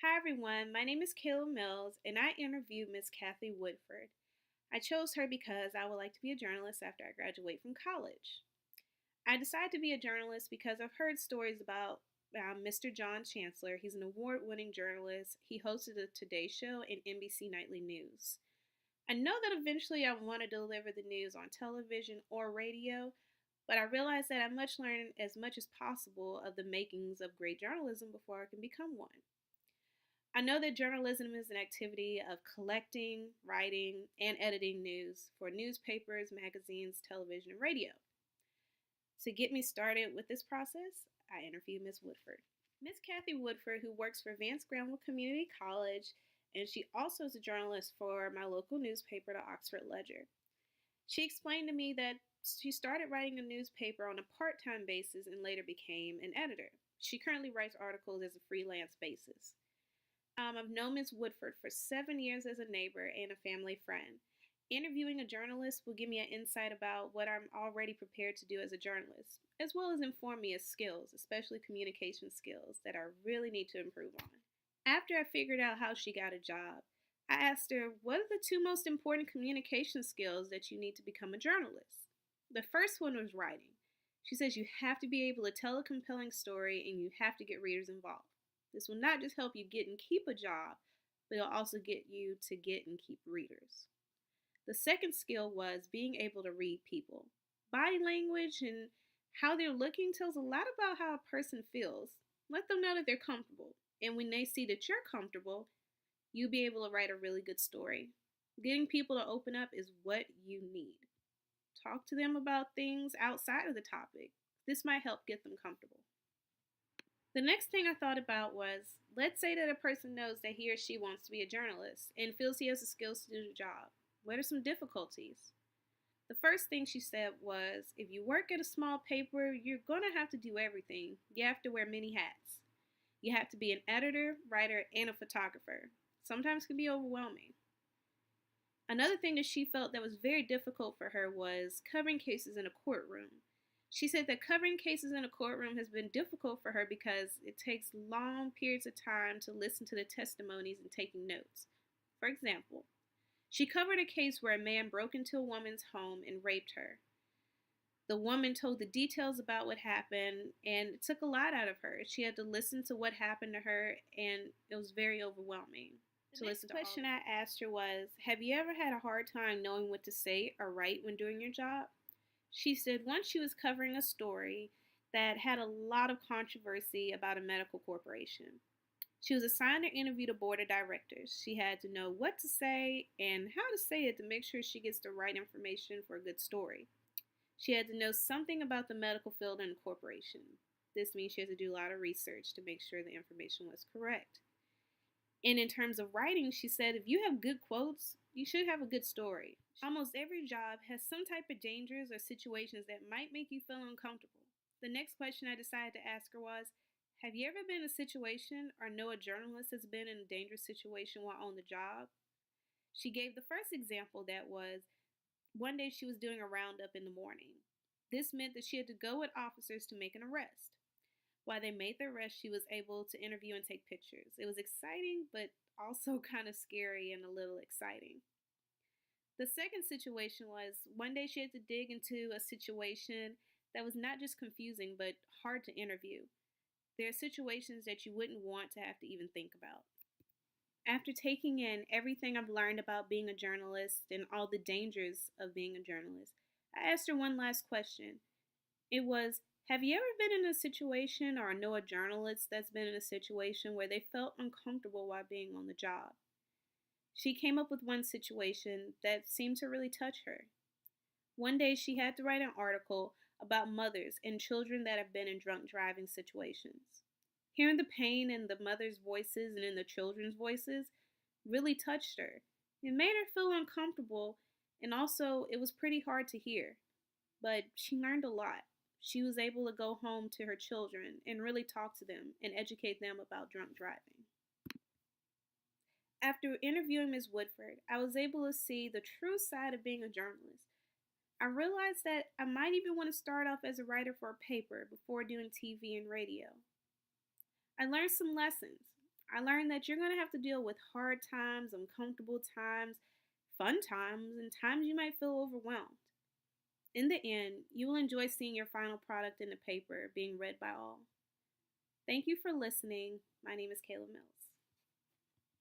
Hi everyone, my name is Kayla Mills and I interviewed Miss Kathy Woodford. I chose her because I would like to be a journalist after I graduate from college. I decided to be a journalist because I've heard stories about Mr. John Chancellor. He's an award winning journalist. He hosted the Today Show and NBC Nightly News. I know that eventually I want to deliver the news on television or radio, but I realize that I must learn as much as possible of the makings of great journalism before I can become one. I know that journalism is an activity of collecting, writing, and editing news for newspapers, magazines, television, and radio. To get me started with this process, I interviewed Ms. Woodford. Ms. Kathy Woodford, who works for Vance Granville Community College, and she also is a journalist for my local newspaper, the Oxford Ledger. She explained to me that she started writing a newspaper on a part time basis and later became an editor. She currently writes articles as a freelance basis. I've known Ms. Woodford for 7 years as a neighbor and a family friend. Interviewing a journalist will give me an insight about what I'm already prepared to do as a journalist, as well as inform me of skills, especially communication skills, that I really need to improve on. After I figured out how she got a job, I asked her, what are the two most important communication skills that you need to become a journalist? The first one was writing. She says you have to be able to tell a compelling story and you have to get readers involved. This will not just help you get and keep a job, but it'll also get you to get and keep readers. The second skill was being able to read people. Body language and how they're looking tells a lot about how a person feels. Let them know that they're comfortable. And when they see that you're comfortable, you'll be able to write a really good story. Getting people to open up is what you need. Talk to them about things outside of the topic. This might help get them comfortable. The next thing I thought about was, let's say that a person knows that he or she wants to be a journalist and feels he has the skills to do the job. What are some difficulties? The first thing she said was, if you work at a small paper, you're going to have to do everything. You have to wear many hats. You have to be an editor, writer, and a photographer. Sometimes it can be overwhelming. Another thing that she felt that was very difficult for her was covering cases in a courtroom. She said that covering cases in a courtroom has been difficult for her because it takes long periods of time to listen to the testimonies and taking notes. For example, she covered a case where a man broke into a woman's home and raped her. The woman told the details about what happened, and it took a lot out of her. She had to listen to what happened to her, and it was very overwhelming to listen to. The question I asked her was, have you ever had a hard time knowing what to say or write when doing your job? She said once she was covering a story that had a lot of controversy about a medical corporation. She was assigned to interview the board of directors. She had to know what to say and how to say it to make sure she gets the right information for a good story. She had to know something about the medical field and the corporation. This means she had to do a lot of research to make sure the information was correct. And in terms of writing, she said if you have good quotes, you should have a good story. Almost every job has some type of dangers or situations that might make you feel uncomfortable. The next question I decided to ask her was, have you ever been in a situation or know a journalist has been in a dangerous situation while on the job? She gave the first example that was one day she was doing a roundup in the morning. This meant that she had to go with officers to make an arrest. While they made the arrest, she was able to interview and take pictures. It was exciting, but also kind of scary and a little exciting. The second situation was one day she had to dig into a situation that was not just confusing, but hard to interview. There are situations that you wouldn't want to have to even think about. After taking in everything I've learned about being a journalist and all the dangers of being a journalist, I asked her one last question. It was, have you ever been in a situation or know a journalist that's been in a situation where they felt uncomfortable while being on the job? She came up with one situation that seemed to really touch her. One day she had to write an article about mothers and children that have been in drunk driving situations. Hearing the pain in the mother's voices and in the children's voices really touched her. It made her feel uncomfortable, and also it was pretty hard to hear. But she learned a lot. She was able to go home to her children and really talk to them and educate them about drunk driving. After interviewing Ms. Woodford, I was able to see the true side of being a journalist. I realized that I might even want to start off as a writer for a paper before doing TV and radio. I learned some lessons. I learned that you're going to have to deal with hard times, uncomfortable times, fun times, and times you might feel overwhelmed. In the end, you will enjoy seeing your final product in the paper being read by all. Thank you for listening. My name is Kayla Mills.